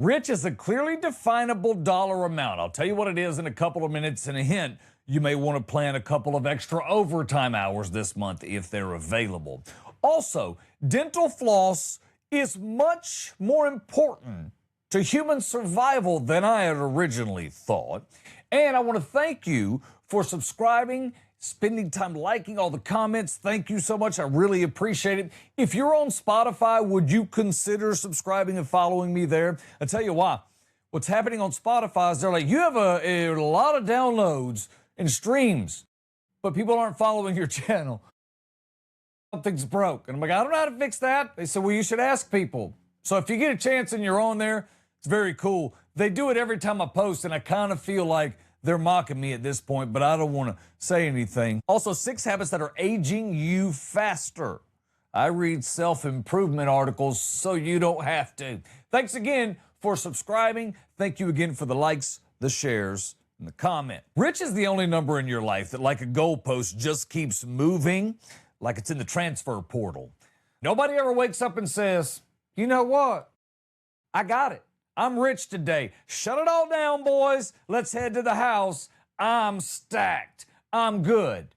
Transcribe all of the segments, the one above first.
Rich is a clearly definable dollar amount. I'll tell you what it is in a couple of minutes, and a hint, you may want to plan a couple of extra overtime hours this month if they're available. Also, dental floss is much more important to human survival than I had originally thought. And I want to thank you for subscribing, spending time liking all the comments. Thank you so much. I really appreciate it. If you're on Spotify, would you consider subscribing and following me there? I'll tell you why. What's happening on Spotify is they're like, you have a lot of downloads and streams, but people aren't following your channel. Something's broke. And I'm like, I don't know how to fix that. They said, well, you should ask people. So if you get a chance and you're on there, it's very cool. They do it every time I post, and I kind of feel like they're mocking me at this point, but I don't want to say anything. Also, 6 habits that are aging you faster. I read self-improvement articles so you don't have to. Thanks again for subscribing. Thank you again for the likes, the shares, and the comment. Rich is the only number in your life that, like a goalpost, just keeps moving like it's in the transfer portal. Nobody ever wakes up and says, you know what? I got it. I'm rich today. Shut it all down, boys. Let's head to the house. I'm stacked. I'm good.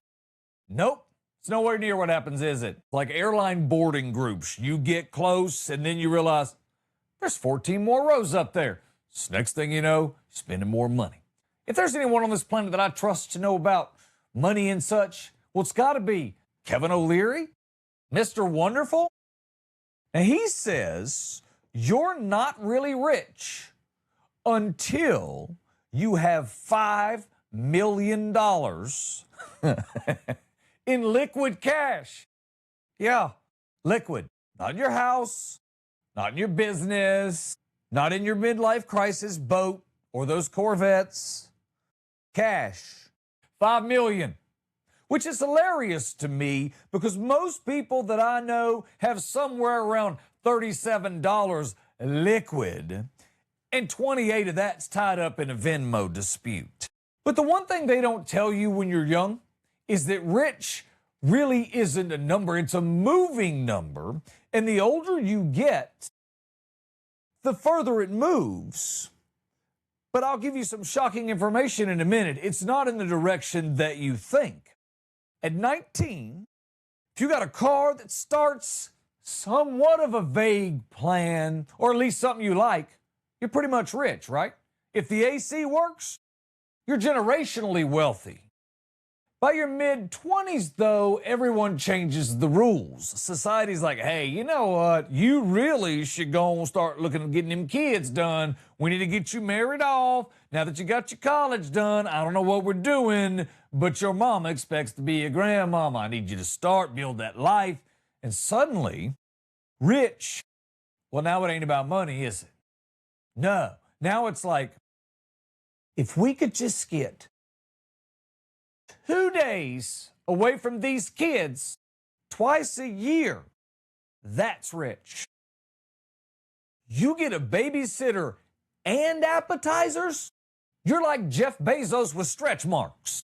Nope. It's nowhere near what happens, is it? Like airline boarding groups. You get close, and then you realize there's 14 more rows up there. So next thing you know, spending more money. If there's anyone on this planet that I trust to know about money and such, well, it's got to be Kevin O'Leary, Mr. Wonderful. And he says, you're not really rich until you have $5 million in liquid cash. Yeah, liquid. Not in your house, not in your business, not in your midlife crisis boat or those Corvettes. Cash. $5 million. Which is hilarious to me because most people that I know have somewhere around $37 liquid, and 28 of that's tied up in a Venmo dispute. But the one thing they don't tell you when you're young is that rich really isn't a number, it's a moving number, and the older you get, the further it moves. But I'll give you some shocking information in a minute. It's not in the direction that you think. At 19, if you got a car that starts somewhat of a vague plan, or at least something you like, you're pretty much rich, right? If the AC works, you're generationally wealthy. By your mid-20s, though, everyone changes the rules. Society's like, hey, you know what? You really should go and start looking at getting them kids done. We need to get you married off. Now that you got your college done, I don't know what we're doing, but your mama expects to be a grandmama. I need you to start, build that life. And suddenly, rich, well, now it ain't about money, is it? No. Now it's like, if we could just get 2 days away from these kids twice a year, that's rich. You get a babysitter and appetizers, you're like Jeff Bezos with stretch marks.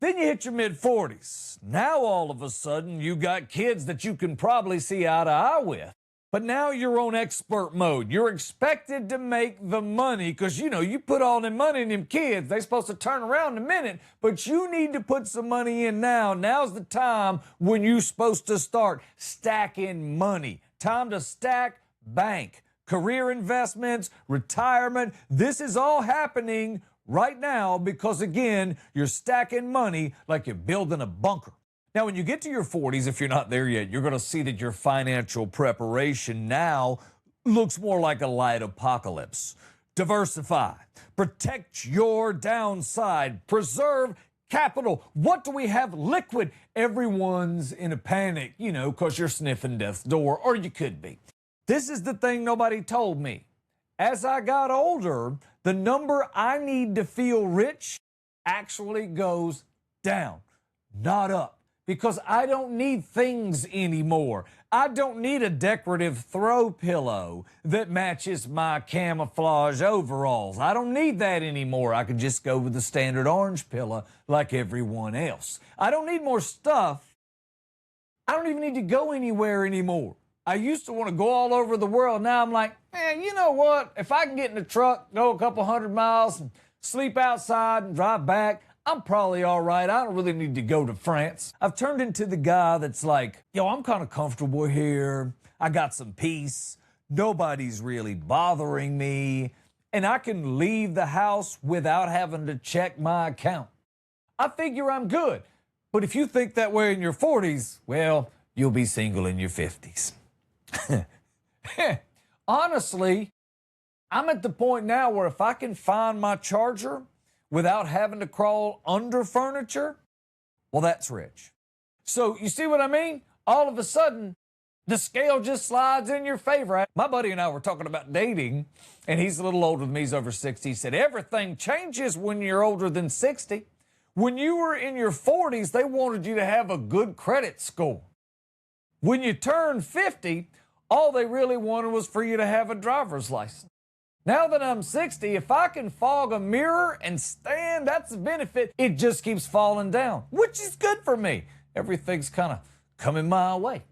Then you hit your mid-40s. Now all of a sudden you got kids that you can probably see eye to eye with. But now you're on expert mode. You're expected to make the money because, you know, you put all the money in them kids. They're supposed to turn around in a minute, but you need to put some money in now. Now's the time when you're supposed to start stacking money. Time to stack bank, career investments, retirement. This is all happening right now because, again, you're stacking money like you're building a bunker. Now, when you get to your 40s, if you're not there yet, you're going to see that your financial preparation now looks more like a light apocalypse. Diversify. Protect your downside. Preserve capital. What do we have? Liquid. Everyone's in a panic, you know, because you're sniffing death's door, or you could be. This is the thing nobody told me. As I got older, the number I need to feel rich actually goes down, not up. Because I don't need things anymore. I don't need a decorative throw pillow that matches my camouflage overalls. I don't need that anymore. I could just go with the standard orange pillow like everyone else. I don't need more stuff. I don't even need to go anywhere anymore. I used to want to go all over the world. Now I'm like, man, you know what? If I can get in the truck, go a couple 100 miles, and sleep outside and drive back, I'm probably all right. I don't really need to go to France. I've turned into the guy that's like, yo, I'm kind of comfortable here. I got some peace. Nobody's really bothering me. And I can leave the house without having to check my account. I figure I'm good. But if you think that way in your 40s, well, you'll be single in your 50s. Honestly, I'm at the point now where if I can find my charger without having to crawl under furniture, well, that's rich. So you see what I mean? All of a sudden, the scale just slides in your favor. My buddy and I were talking about dating, and he's a little older than me. He's over 60. He said, everything changes when you're older than 60. When you were in your 40s, they wanted you to have a good credit score. When you turned 50, all they really wanted was for you to have a driver's license. Now that I'm 60, if I can fog a mirror and stand, that's a benefit. It just keeps falling down, which is good for me. Everything's kind of coming my way.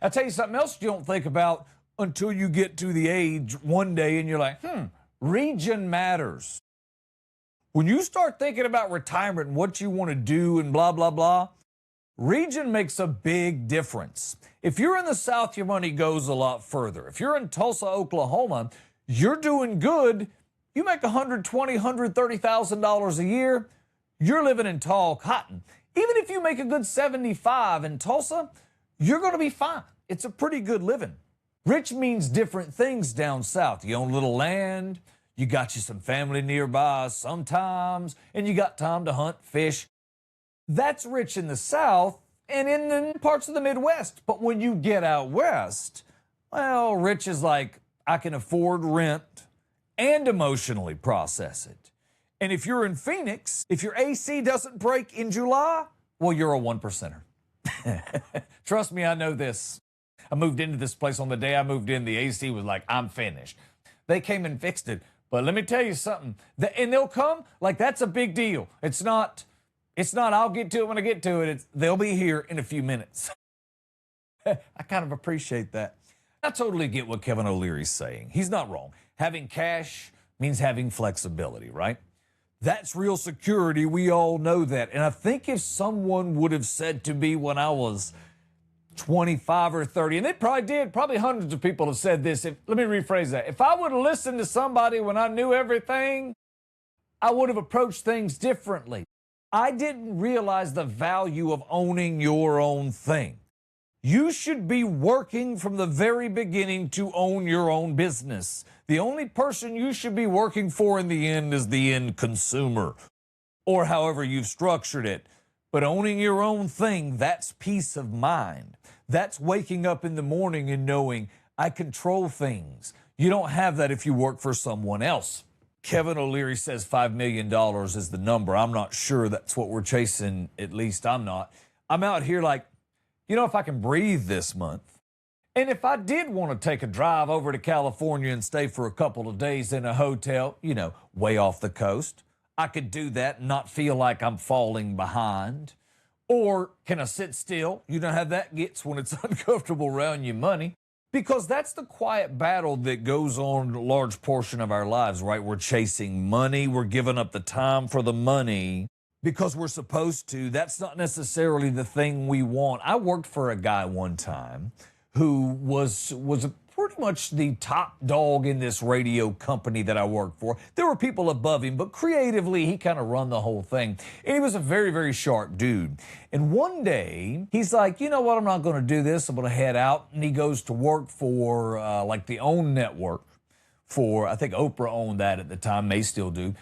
I'll tell you something else you don't think about until you get to the age one day and you're like, region matters. When you start thinking about retirement and what you want to do and blah, blah, blah, region makes a big difference. If you're in the South, your money goes a lot further. If you're in Tulsa, Oklahoma, you're doing good. You make $120,000, $130,000 a year. You're living in tall cotton. Even if you make a good 75 in Tulsa, you're going to be fine. It's a pretty good living. Rich means different things down south. You own a little land. You got you some family nearby sometimes, and you got time to hunt, fish. That's rich in the South and in the parts of the Midwest. But when you get out west, well, rich is like, I can afford rent and emotionally process it. And if you're in Phoenix, if your AC doesn't break in July, well, you're a 1%er. Trust me, I know this. I moved into this place on the day I moved in. The AC was like, I'm finished. They came and fixed it. But let me tell you something. And they'll come like that's a big deal. It's not I'll get to it when I get to it. They'll be here in a few minutes. I kind of appreciate that. I totally get what Kevin O'Leary's saying. He's not wrong. Having cash means having flexibility, right? That's real security. We all know that. And I think if someone would have said to me when I was 25 or 30, and they probably did, probably hundreds of people have said this. Let me rephrase that. If I would have listened to somebody when I knew everything, I would have approached things differently. I didn't realize the value of owning your own thing. You should be working from the very beginning to own your own business. The only person you should be working for in the end is the end consumer, or however you've structured it. But owning your own thing, that's peace of mind. That's waking up in the morning and knowing I control things. You don't have that if you work for someone else. Kevin O'Leary says $5 million is the number. I'm not sure that's what we're chasing. At least I'm not. I'm out here like, if I can breathe this month, and if I did want to take a drive over to California and stay for a couple of days in a hotel, way off the coast, I could do that and not feel like I'm falling behind. Or can I sit still? You know how that gets when it's uncomfortable around your money. Because that's the quiet battle that goes on a large portion of our lives, right? We're chasing money. We're giving up the time for the money because we're supposed to. That's not necessarily the thing we want. I worked for a guy one time who was pretty much the top dog in this radio company that I worked for. There were people above him, but creatively, he kind of run the whole thing. And he was a very, very sharp dude. And one day, he's like, you know what, I'm not going to do this. I'm going to head out. And he goes to work for like the OWN network for, I think Oprah owned that at the time, may still do.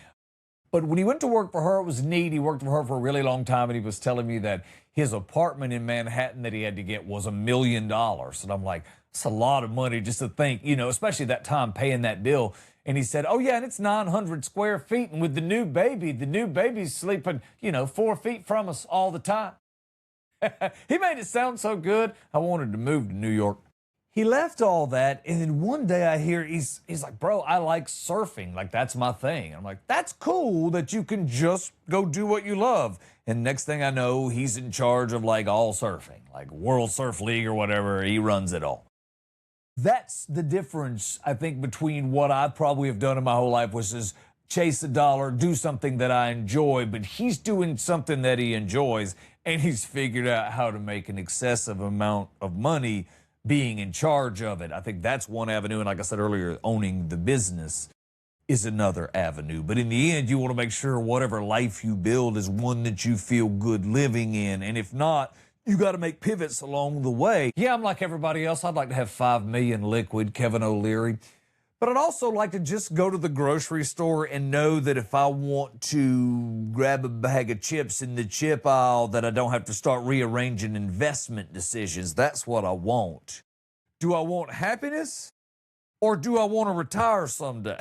But when he went to work for her, it was neat. He worked for her for a really long time, and he was telling me that his apartment in Manhattan that he had to get was $1 million. And I'm like, it's a lot of money just to think, especially that time paying that bill. And he said, oh, yeah, and it's 900 square feet. And with the new baby's sleeping, 4 feet from us all the time. He made it sound so good. I wanted to move to New York. He left all that, and then one day I hear he's like, bro, I like surfing. Like, that's my thing. I'm like, that's cool that you can just go do what you love. And next thing I know, he's in charge of, like, all surfing, like World Surf League or whatever. He runs it all. That's the difference, I think, between what I probably have done in my whole life, which is chase a dollar, do something that I enjoy, but he's doing something that he enjoys, and he's figured out how to make an excessive amount of money being in charge of it. I think that's one avenue, and like I said earlier, owning the business is another avenue. But in the end, you want to make sure whatever life you build is one that you feel good living in, and if not, you got to make pivots along the way. Yeah, I'm like everybody else. I'd like to have 5 million liquid, Kevin O'Leary. But I'd also like to just go to the grocery store and know that if I want to grab a bag of chips in the chip aisle, that I don't have to start rearranging investment decisions. That's what I want. Do I want happiness or do I want to retire someday?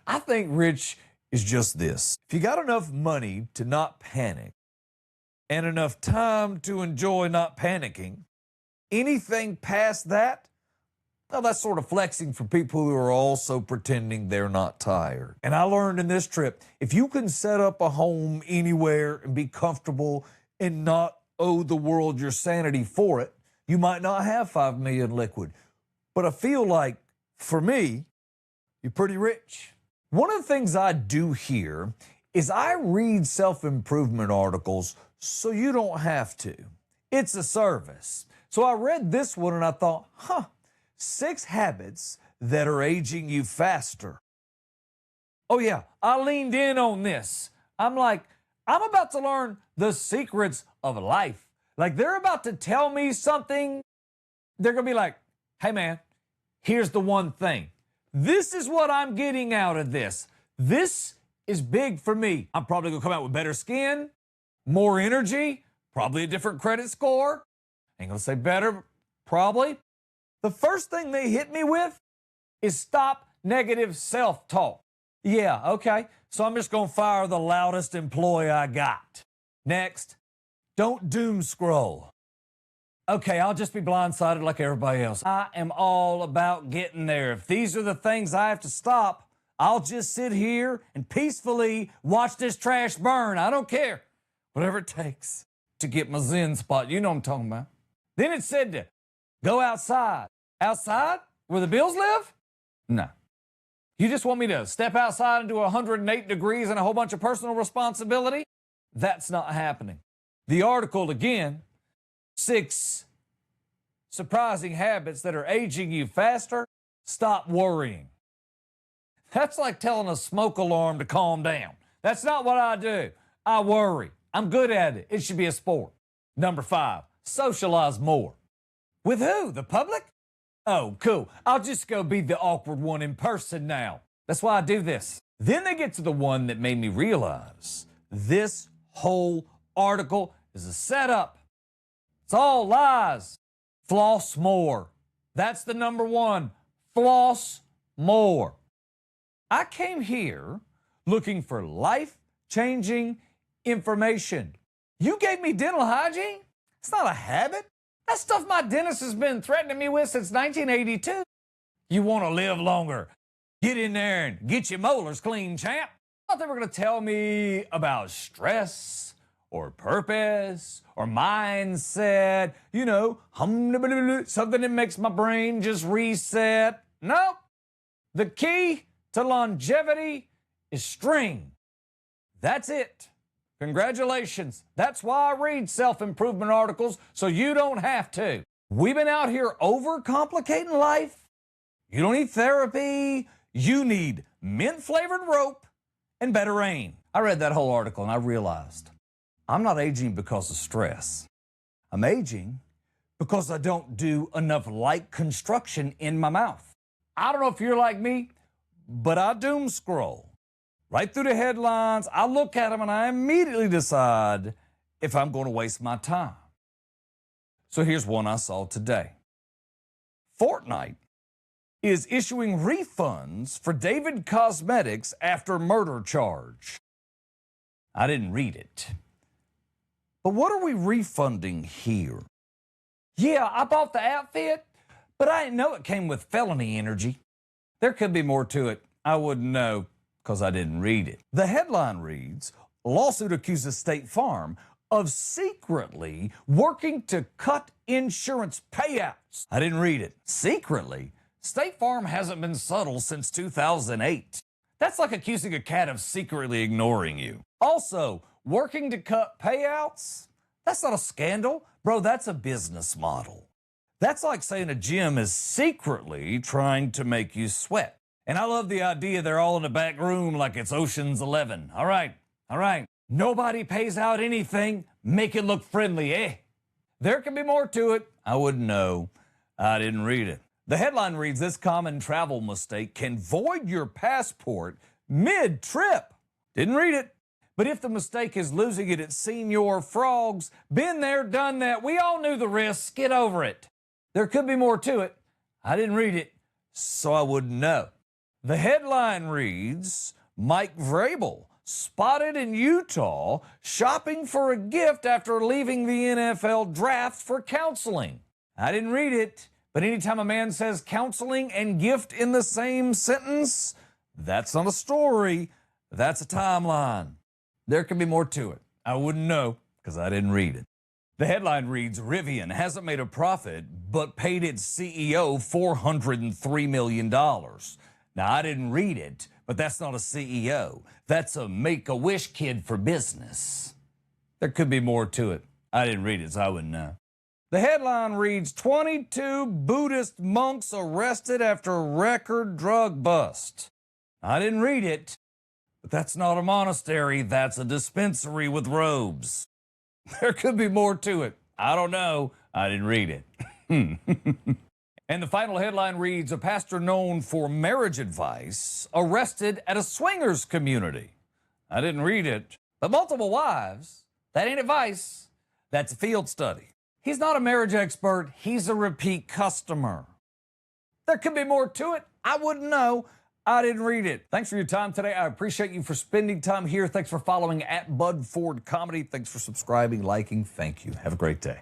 I think rich is just this. If you got enough money to not panic and enough time to enjoy not panicking, anything past that, well, that's sort of flexing for people who are also pretending they're not tired. And I learned in this trip, if you can set up a home anywhere and be comfortable and not owe the world your sanity for it, you might not have 5 million liquid. But I feel like, for me, you're pretty rich. One of the things I do here is I read self-improvement articles so you don't have to. It's a service. So I read this one and I thought, 6 habits that are aging you faster. Oh yeah, I leaned in on this. I'm like, I'm about to learn the secrets of life. Like they're about to tell me something. They're gonna be like, hey man, here's the one thing. This is what I'm getting out of this. This is big for me. I'm probably gonna come out with better skin, more energy, probably a different credit score. Ain't gonna say better, probably. The first thing they hit me with is stop negative self-talk. Yeah, okay, so I'm just gonna fire the loudest employee I got. Next, don't doom scroll. Okay, I'll just be blindsided like everybody else. I am all about getting there. If these are the things I have to stop, I'll just sit here and peacefully watch this trash burn. I don't care. Whatever it takes to get my Zen spot. You know what I'm talking about. Then it said to go outside. Outside? Where the Bills live? No. You just want me to step outside into 108 degrees and a whole bunch of personal responsibility? That's not happening. The article again, 6 surprising habits that are aging you faster. Stop worrying. That's like telling a smoke alarm to calm down. That's not what I do. I worry. I'm good at it. It should be a sport. Number 5, socialize more. With who? The public? Oh, cool. I'll just go be the awkward one in person now. That's why I do this. Then they get to the one that made me realize this whole article is a setup. It's all lies. Floss more. That's the number 1. Floss more. I came here looking for life-changing information. You gave me dental hygiene? It's not a habit. That's stuff my dentist has been threatening me with since 1982. You want to live longer. Get in there and get your molars clean, champ. I thought they were going to tell me about stress or purpose or mindset, something that makes my brain just reset. Nope. The key to longevity is string. That's it. Congratulations. That's why I read self-improvement articles, so you don't have to. We've been out here overcomplicating life. You don't need therapy. You need mint-flavored rope and better aim. I read that whole article and I realized I'm not aging because of stress. I'm aging because I don't do enough light construction in my mouth. I don't know if you're like me, but I doom scroll. Right through the headlines, I look at them and I immediately decide if I'm going to waste my time. So here's one I saw today. Fortnite is issuing refunds for David Cosmetics after murder charge. I didn't read it. But what are we refunding here? Yeah, I bought the outfit, but I didn't know it came with felony energy. There could be more to it. I wouldn't know, because I didn't read it. The headline reads, lawsuit accuses State Farm of secretly working to cut insurance payouts. I didn't read it. Secretly? State Farm hasn't been subtle since 2008. That's like accusing a cat of secretly ignoring you. Also, working to cut payouts? That's not a scandal. Bro, that's a business model. That's like saying a gym is secretly trying to make you sweat. And I love the idea they're all in the back room like it's Ocean's 11. All right. Nobody pays out anything. Make it look friendly, eh? There can be more to it. I wouldn't know. I didn't read it. The headline reads, this common travel mistake can void your passport mid-trip. Didn't read it. But if the mistake is losing it at Senior Frogs, been there, done that. We all knew the risks. Get over it. There could be more to it. I didn't read it, so I wouldn't know. The headline reads, Mike Vrabel spotted in Utah shopping for a gift after leaving the NFL draft for counseling. I didn't read it, but anytime a man says counseling and gift in the same sentence, that's not a story, that's a timeline. There could be more to it. I wouldn't know because I didn't read it. The headline reads, Rivian hasn't made a profit, but paid its CEO $403 million. Now, I didn't read it, but that's not a CEO. That's a Make-A-Wish kid for business. There could be more to it. I didn't read it, so I wouldn't know. The headline reads, 22 Buddhist monks arrested after record drug bust. I didn't read it, but that's not a monastery. That's a dispensary with robes. There could be more to it. I don't know. I didn't read it. And the final headline reads, a pastor known for marriage advice arrested at a swingers community. I didn't read it. But multiple wives, that ain't advice. That's a field study. He's not a marriage expert. He's a repeat customer. There could be more to it. I wouldn't know. I didn't read it. Thanks for your time today. I appreciate you for spending time here. Thanks for following at Bud Ford Comedy. Thanks for subscribing, liking. Thank you. Have a great day.